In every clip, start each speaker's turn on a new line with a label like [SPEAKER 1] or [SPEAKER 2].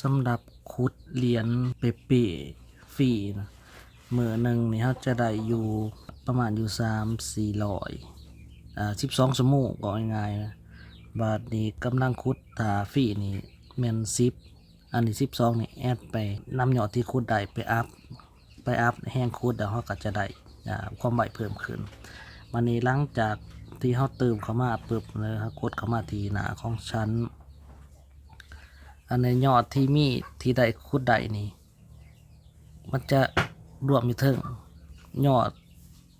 [SPEAKER 1] สำหรับขุดเหรียญเปเป้ฟรีนะมื้อหนึ่งนี่เราจะได้อยู่ประมาณอยู่3-40012ชั่วโมงก็ง่ายๆนะบาดนี้กำลังขุดถ้าฟรีนี่แม่น10อันนี้12นี่แอดไปนำยอดที่ขุดได้ไปอัพแห้งขุดแล้วเราก็จะได้ความไวเพิ่มขึ้นวันนี้หลังจากที่เราเติมเข้ามาปึ๊บเลยครับกดเข้ามาที่หน้าของชั้นอันในยอดที่มีที่ได้ขุดได้นี่มันจะรวมอยู่เทิงยอด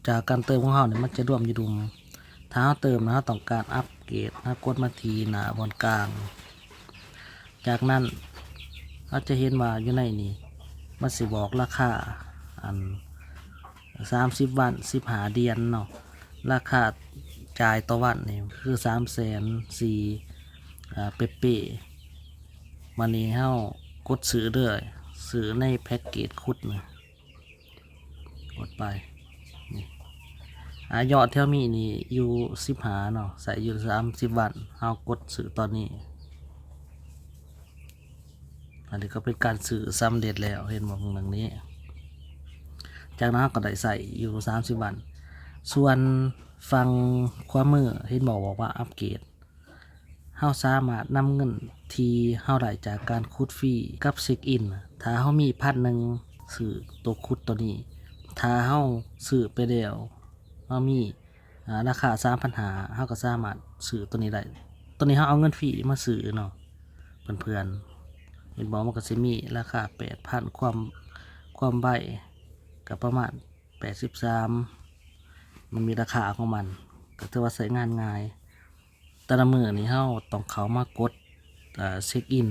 [SPEAKER 1] จากการเติมของเราเนี่ยมันจะรวมอยู่ดุมถ้าเราเติมนะเราต้องการอัปเกรดนะกดมาที่หน้าบนกลางจากนั้นเราจะเห็นว่าอยู่ในนี้มันสิบอกราคาอัน30 วัน15 เดือนเนาะราคาจ่ายต่อวันนี่คือ304,000เป๊ะๆวันนี้เฮากดซื้อเลยซื้อในแพ็กเกจคุดนะกดไปนี่ยอดเท่ามีนี่อยู่15เนาะใส่อยู่30 วันเฮากดซื้อตอนนี้อันนี้ก็เป็นการซื้อสำเร็จแล้วเห็นบ่ตรงนี้จากนั้นก็ได้ใส่อยู่30 วันส่วนฟังความมือเห็นบอกว่าอัปเกรดเฮาสามารถนำเงินที่เฮาได้จากการขุดฟรีกับเช็คอินถ้าเฮามี1,000ซื้อตัวขุดตัวนี้ถ้าเฮาซื้อไปแล้วเฮามีราคา 3,500 เฮาก็สามารถซื้อตัวนี้ได้ตัวนี้เฮาเอาเงินฟรีมาซื้อเนาะเพื่อนๆเห็นบอกมันก็สิมีราคา 8,000 ความใบก็ประมาณ83มันมีราคาของมันก็ถือว่าใช้งานง่ายแต่ละมื้อนี้เฮาต้องเข้ามากดเช็คอิน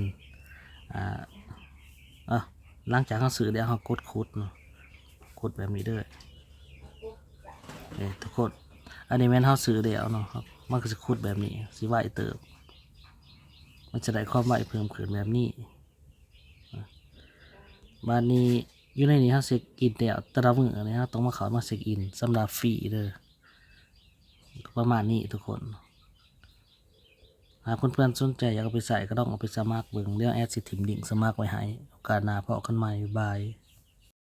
[SPEAKER 1] หลังจากเฮาซื้อแล้วเฮากดขุดเนาะกดแบบนี้เด้อทุกคนอันนี้แม่นเฮาซื้อแล้วเนาะมันก็สิขุดแบบนี้สิไวเติบมันจะได้ความไวเพิ่มขึ้นแบบนี้บัดนี้อยู่ในนี้เฮาเช็คอินแล้วแต่ละมื้อนี้เฮาต้องมาเข้ามาเช็คอินสำหรับฟรีเด้อประมาณนี้ทุกคนหากเพื่อนๆสนใจอยากเอาไปใส่ก็ต้องเอาไปสมัครเบิ่งเรื่องแอดสิทิมลิงก์สมัครไว้ให้โอกาสหน้าพบกันใหม่บาย